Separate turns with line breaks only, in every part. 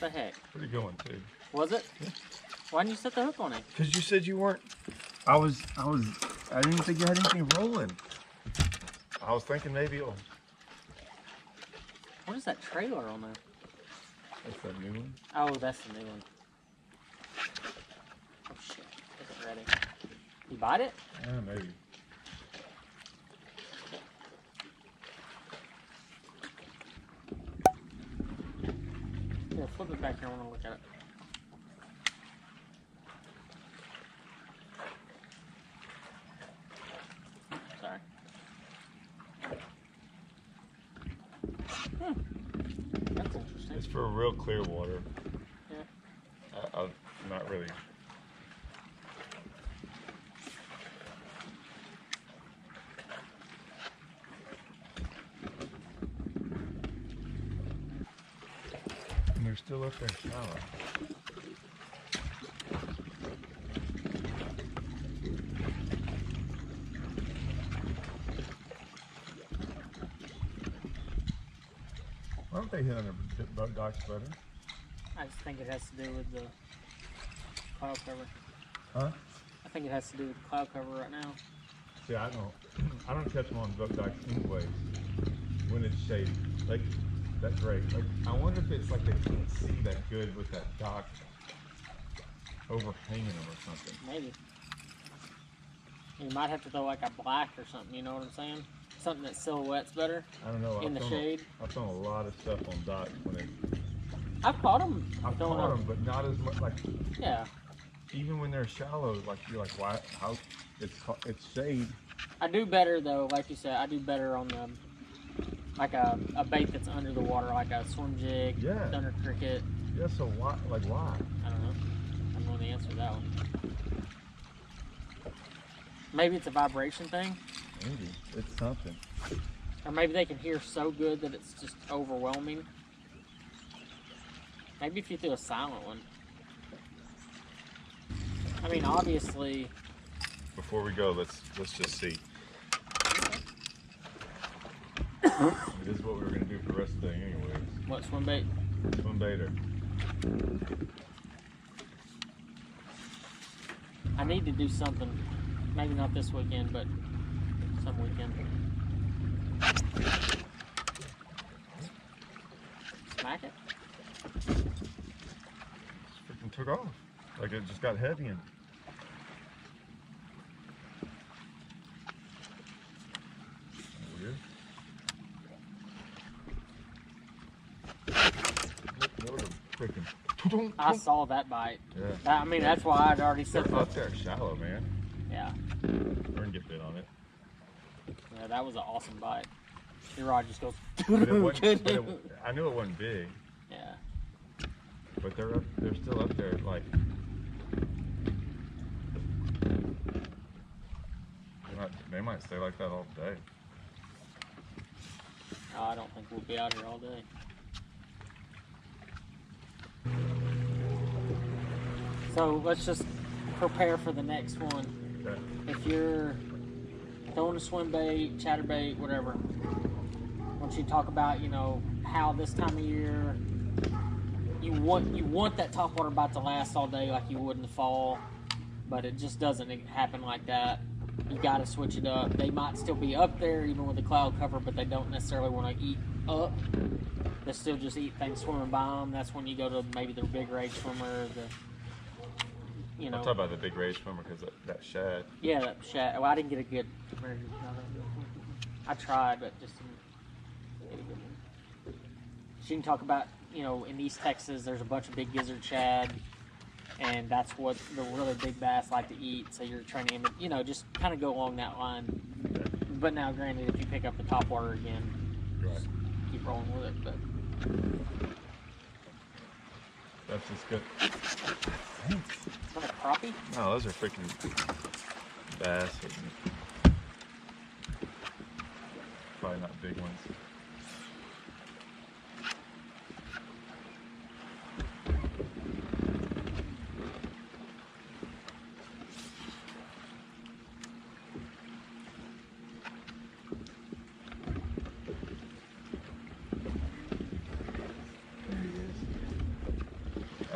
the heck?
Pretty good one too.
Was it? Yeah. Why didn't you set the hook on it?
Because you said you weren't. I didn't think you had anything rolling. I was thinking maybe it'll.
What is that trailer on there?
That's that new one.
Oh, that's the new one. Oh shit! Is it ready? You bite it?
Yeah, maybe.
Here, flip it back here. I want to look at it. Sorry. That's interesting.
It's for real clear water.
Yeah.
I'm not really. And they're still up there shallow. Why don't they hit on their bug docks better?
I just think it has to do with the cloud cover.
Huh?
I think it has to do with the cloud cover right now.
See, I don't catch them on bug docks anyways when it's shady. Like, that's great. Like, I wonder if it's like they can't see that good with that dock overhanging them or something.
Maybe. You might have to throw like a black or something, you know what I'm saying? Something that silhouettes better.
I don't know.
In the shade.
I've thrown a lot of stuff on docks when they.
I've caught them.
I've caught them, but not as much. Like,
yeah.
Even when they're shallow, like you're like, why? How? It's shade.
I do better though, like you said. I do better on the like a bait that's under the water, like a swim jig,
yeah,
thunder cricket.
Yeah. So why? Like why?
I don't know. I don't know the answer to that one. Maybe it's a vibration thing.
Maybe it's something.
Or maybe they can hear so good that it's just overwhelming. Maybe if you threw a silent one. I mean, obviously.
Before we go, let's just see. This is what we were gonna do for the rest of the day, anyways.
What, swim bait?
Swim baiter.
I need to do something. Maybe not this weekend, but some weekend. Smack it?
It freaking took off. Like it just got heavy and. Weird. What a freaking.
I saw that bite.
Yeah.
I mean, that's why I'd already said
They're up there shallow, man.
Yeah.
We're gonna get bit on it.
Yeah, that was an awesome bite. Your rod just goes.
I knew it wasn't big.
Yeah.
But they're still up there, like. They might stay like that all day.
Oh, I don't think we'll be out here all day. So let's just prepare for the next one.
Okay.
If you're throwing a swim bait, chatterbait, whatever, I want you to talk about, you know, how this time of year you want that topwater bite to last all day like you would in the fall, but it just doesn't happen like that. You got to switch it up. They might still be up there even with the cloud cover, but they don't necessarily want to eat up. They still just eat things swimming by them. That's when you go to maybe the big rage swimmer, you know.
I'm talking about the big rage swimmer because that shad.
Yeah, that shad. Well, I didn't get a good. I tried, but just didn't get a good one. So you can talk about, you know, in East Texas, there's a bunch of big gizzard shad, and that's what the really big bass like to eat. So you're trying to, you know, just kind of go along that line.
Okay.
But now, granted, if you pick up the topwater again,
Right.
just keep rolling with it. But
That's just good.
is that a crappie?
No, those are freaking bass. Probably not big ones.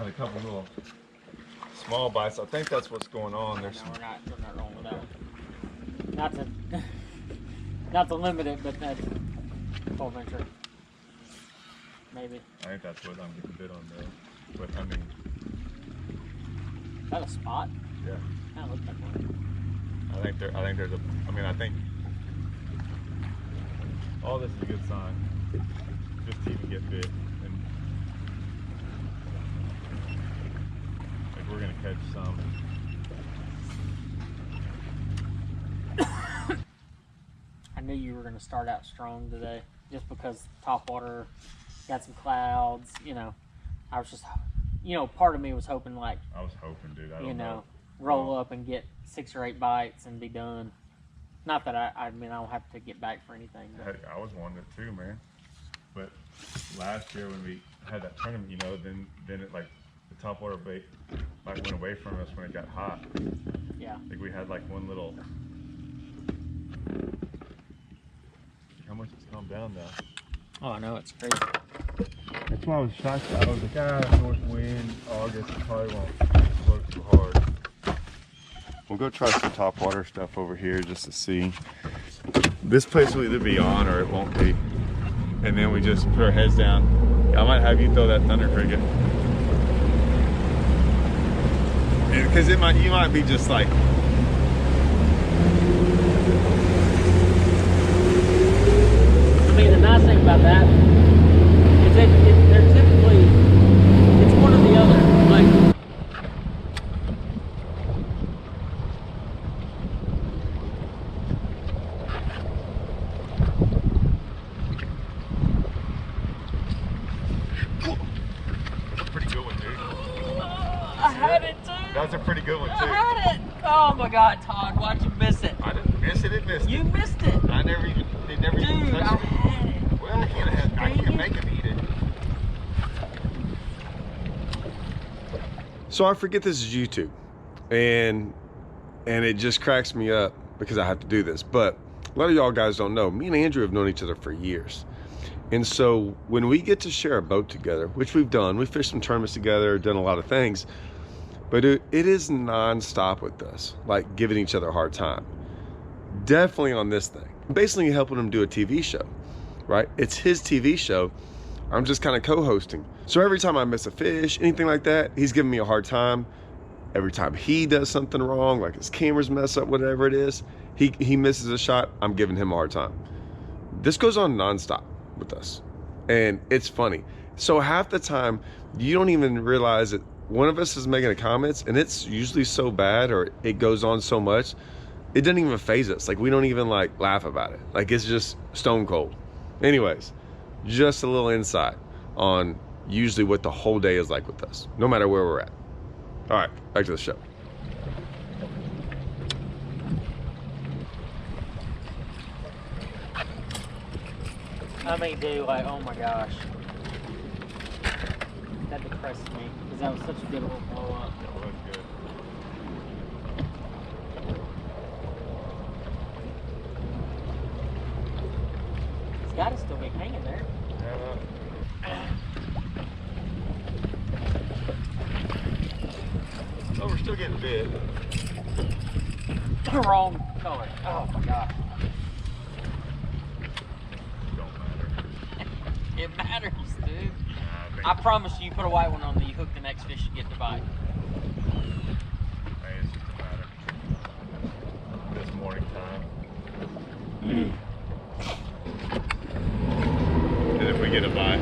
had a couple little small bites. I think that's what's going on.
No, we're not wrong with that. Not to limit it, but that's full venture. Maybe.
I think that's what I'm getting bit on though. But I mean,
is that a spot?
Yeah.
Kind of looks like one.
I think there's a. I mean, I think all this is a good sign. Just to even get bit, and like we're gonna catch some.
I knew you were going to start out strong today, just because top water, got some clouds. You know, I was just, you know, part of me was hoping like.
I was hoping, dude. I don't
you know,
know.
roll up and get 6 or 8 bites and be done. Not that I mean, I don't have to get back for anything. But.
I was wanting it too, man. But last year when we had that tournament, you know, then it like the top water bait like went away from us when it got hot.
Yeah.
I think we had like one little. How much it's calmed down now?
Oh, I know, it's crazy.
That's why I was shocked. I was like, north wind, August, it probably won't blow too hard. We'll go try some top water stuff over here just to see. This place will either be on or it won't be. And then we just put our heads down. I might have you throw that thunder frigate. Because you might be just like.
I mean, the nice thing about that is that they're typically, it's one or the other. Like,
That's a pretty good one, dude.
I had it too.
That's a pretty good one, too.
I had it. Oh my God, Todd, why'd you miss it?
I didn't miss it, it missed it.
You missed it.
I never even, it never even
Dude,
touched
I
it.
had it.
Well, I can't make him eat it.
So I forget this is YouTube, and it just cracks me up because I have to do this. But a lot of y'all guys don't know, me and Andrew have known each other for years. And so when we get to share a boat together, which we've done, we fished some tournaments together, done a lot of things, but it is non-stop with us, like giving each other a hard time. Definitely on this thing. Basically helping him do a TV show, right? It's his TV show. I'm just kind of co-hosting. So every time I miss a fish, anything like that, he's giving me a hard time. Every time he does something wrong, like his cameras mess up, whatever it is, he misses a shot, I'm giving him a hard time. This goes on nonstop with us. And it's funny. So half the time, you don't even realize that one of us is making a comments, and it's usually so bad, or it goes on so much, it doesn't even faze us. Like, we don't even like laugh about it. Like, it's just stone cold. Anyways, just a little insight on usually what the whole day is like with us, no matter where we're at. All right, back to the show.
I mean, dude, like, oh my gosh. That depressed me, because that was such a good little blow up.
That was good.
It's got to still be hanging there.
Oh, we're still getting bit.
Wrong color. Oh my gosh.
Don't matter.
It matters, dude. I promise you, put a white one on, you hook the next fish you get to bite.
Hey, it's just a matter. This morning time. And if we get a bite,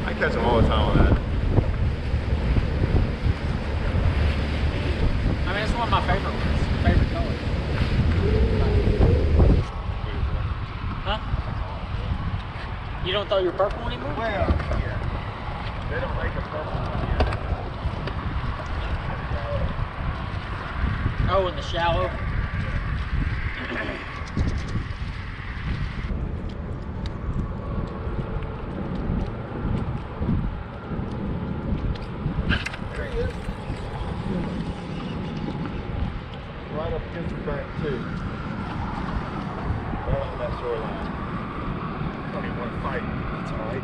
I catch them all the time on that.
I mean, it's one of my favorite ones. Favorite colors. Huh? You don't throw your purple anymore?
Well, yeah. They don't make a purple one yet.
Oh, in the shallow?
There he is. Right up against the bank, too. Right on that shoreline. I don't even want to fight. That's all right.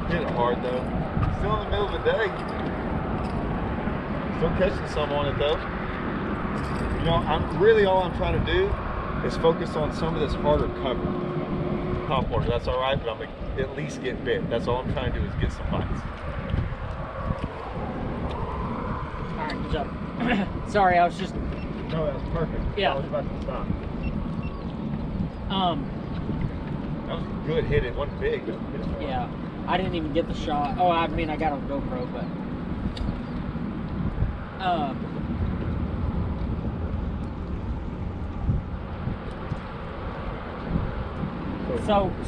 Hit it hard though. Still in the middle of the day. Still catching some on it though. You know, all I'm trying to do is focus on some of this harder cover. Top water, that's all right, but I'm gonna at least get bit. That's all I'm trying to do is get some bites.
All right, good job. Sorry, I was just.
No, that was perfect.
Yeah.
I was about to stop. That was a good hit. It wasn't big, but it hit hard.
Yeah, I didn't even get the shot. Oh, I mean, I got on GoPro, but.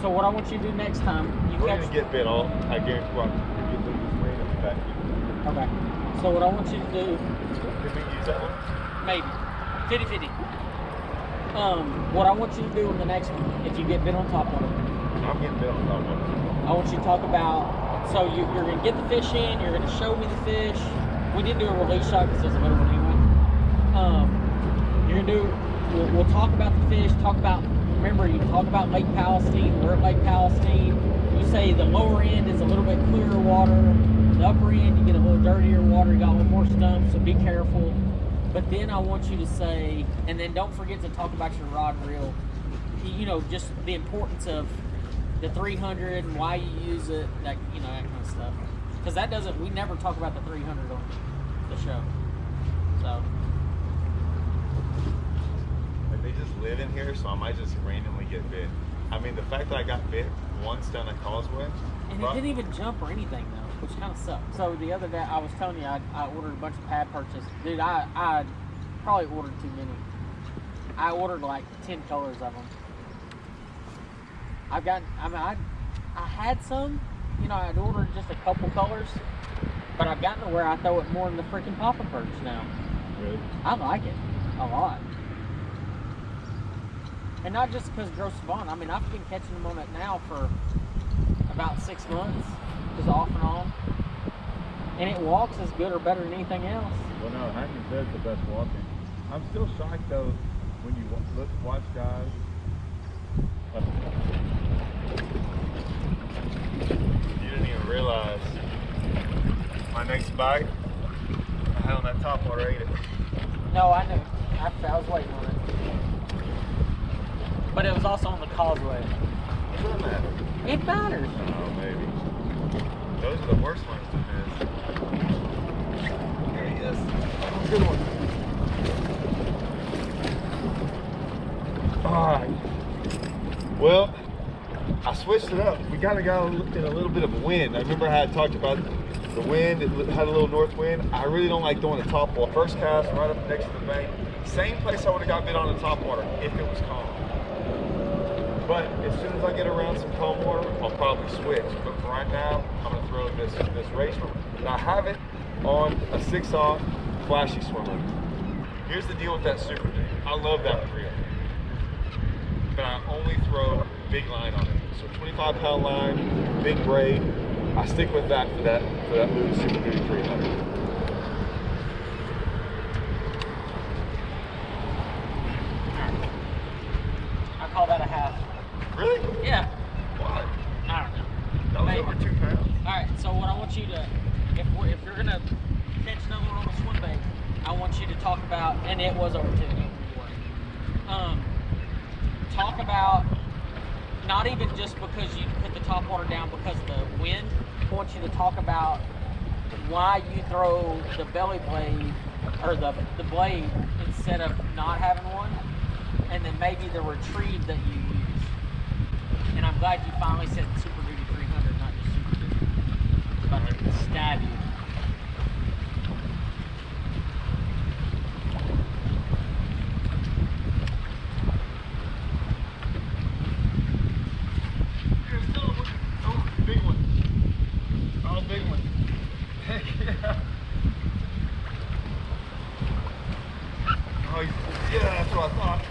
So what I want you to do next time,
We're gonna get bit all. I guarantee you, you lose this weight in the back.
Okay. So what I want you to do,
Did we use that one?
maybe 50-50. What I want you to do in the next one, if you get bit on top water,
I'm getting bit on top one.
I want you to talk about. So you're gonna get the fish in. You're gonna show me the fish. We didn't do a release shot because there's a better one anyway. You're gonna do. We'll talk about the fish. Talk about. Remember, you talk about Lake Palestine. We're at Lake Palestine. You say the lower end is a little bit clearer water. The upper end, you get a little dirtier water. You got a little more stumps, so be careful. But then I want you to say, and then don't forget to talk about your rod and reel. You know, just the importance of the 300 and why you use it, that that kind of stuff. Because that doesn't. We never talk about the 300 on the show. So.
They just live in here, so I might just randomly get bit. I mean, the fact that I got bit once down at Causeway.
And it didn't even jump or anything though, which kind of sucked. So the other day, I was telling you, I ordered a bunch of pad purchases. Dude, I probably ordered too many. I ordered like 10 colors of them. I had some, I'd ordered just a couple colors, but I've gotten to where I throw it more in the freaking popper perch now.
Really?
I like it a lot. And not just because Gross Savant. I mean, I've been catching them on it now for about 6 months, just off and on. And it walks as good or better than anything else.
Well, no, Hanging Dead's the best walking. I'm still shocked though when you watch guys. You didn't even realize my next bite, I had on that top water, ate it.
No, I knew. I was waiting on it. But it was also on the Causeway.
It doesn't matter.
It matters.
Oh, maybe. Those are the worst ones to miss. There he is. Good one. Alright. Well, I switched it up. We kind of got in a little bit of a wind. I remember I had talked about the wind. It had a little north wind. I really don't like throwing the top water. First cast right up next to the bank. Same place I would have got bit on the top water if it was calm. But as soon as I get around some calm water, I'll probably switch. But for right now, I'm going to throw this race swimmer. And I have it on a 6/0 flashy swimmer. Here's the deal with that Super Dude. I love that reel. But I only throw big line on it. So 25-pound line, big braid. I stick with that for that Lewis Super Duty 300.
I call that a half.
Really?
Yeah.
Why?
I don't know.
That was over 2 pounds.
All right. So what I want you to, if you're gonna catch another one on the swim bait, I want you to talk about, and it was over 2. Talk about not even just because you put the top water down because of the wind. I want you to talk about why you throw the belly blade or the blade instead of not having one, and then maybe the retrieve that you use. And I'm glad you finally said Super Duty 300, not just Super Duty. I'm about to stab you.
Big one. Oh, big one. Heck yeah. Oh, yeah, that's what I thought.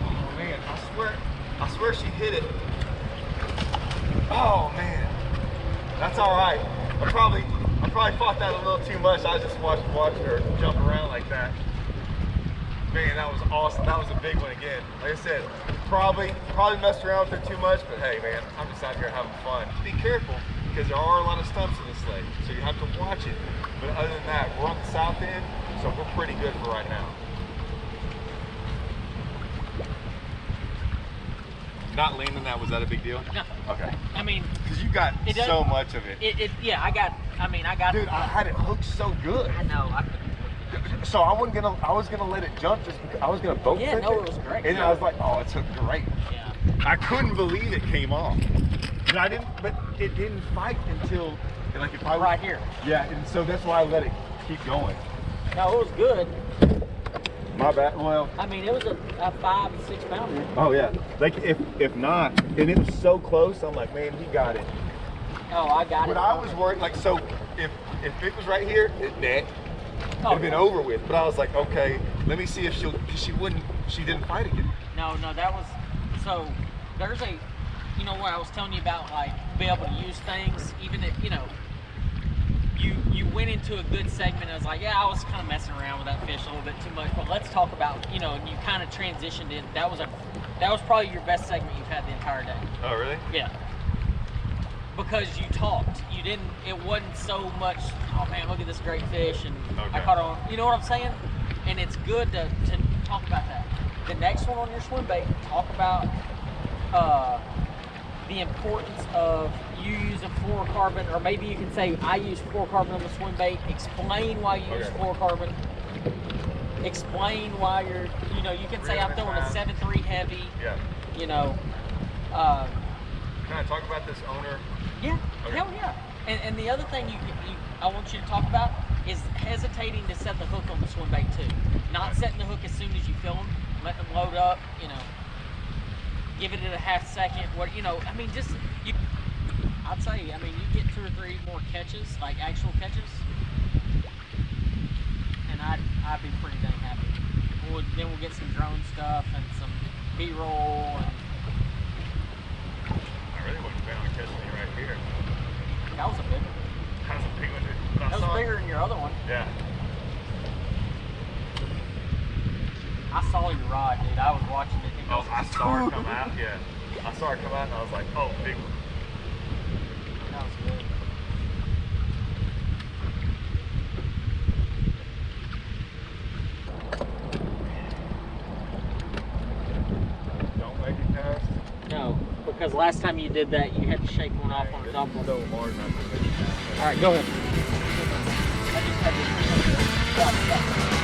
Oh, man, I swear she hit it. Oh, man. That's all right. I probably fought that a little too much. I just watched her jump around like that. Man, that was awesome. That was a big one again. Like I said, probably messed around with it too much, but hey, man, I'm just out here having fun. Be careful, because there are a lot of stumps in this lake, so you have to watch it. But other than that, we're on the south end, so we're pretty good for right now. Not landing that, was that a big deal?
No.
Okay.
I mean,
because you got so much of it.
Yeah, I got.
Dude, I had it hooked so good.
I know.
So I was gonna let it jump just because I was gonna boat
Yeah,
flip
no,
it.
it was great.
And then I was like, oh, it's hooked great.
Yeah.
I couldn't believe it came off. But it didn't fight until like if I was,
Right here.
Yeah, and so that's why I let it keep going.
No, it was good.
My bad. Well,
I mean, it was a 5 to 6 pounder.
oh yeah. Like if not, and it was so close, I'm like, man, he got it.
Oh, I got it.
But I was worried, like, so if it was right here, it'd been
yeah.
over with. But I was like, okay, let me see if she didn't fight again.
No, that was, so there's a, you know what I was telling you about, like, be able to use things, even if, you know, you went into a good segment. I was like, yeah, I was kind of messing around with that fish a little bit too much, but let's talk about, you know, and you kind of transitioned in. That was probably your best segment you've had the entire day.
Oh, really?
Yeah. Because you talked. You didn't, it wasn't so much, oh man, look at this great fish, and
Okay.
I caught on, you know what I'm saying? And it's good to talk about that. The next one on your swim bait, talk about the importance of you using fluorocarbon, or maybe you can say, I use fluorocarbon on the swim bait. Explain why you use fluorocarbon. Explain why you're, you know, you can say I'm throwing a 7.3 heavy.
Yeah.
You know.
Can I talk about this owner?
Yeah,
Okay.
hell yeah. And the other thing I want you to talk about is hesitating to set the hook on the swim bait too. Not setting the hook as soon as you fill them, let them load up, you know, give it a half second. What, you know, I mean, just, I'd say, I mean, you get 2 or 3 more catches, like actual catches, and I'd be pretty dang happy. Then we'll get some drone stuff and some B-roll. And
I really wasn't planning on catching me right here.
that was a big one.
That was a big one, dude.
That was bigger than your other one.
Yeah.
I saw your rod, dude. I was watching it.
Oh, I saw her come out. Yeah. I saw her come out, and I was like, oh, big one.
That was good.
Don't make it cast.
No, because last time you did that, you had to shake one off on a double.
So hard not to make it cast.
All right, go ahead. I just had to.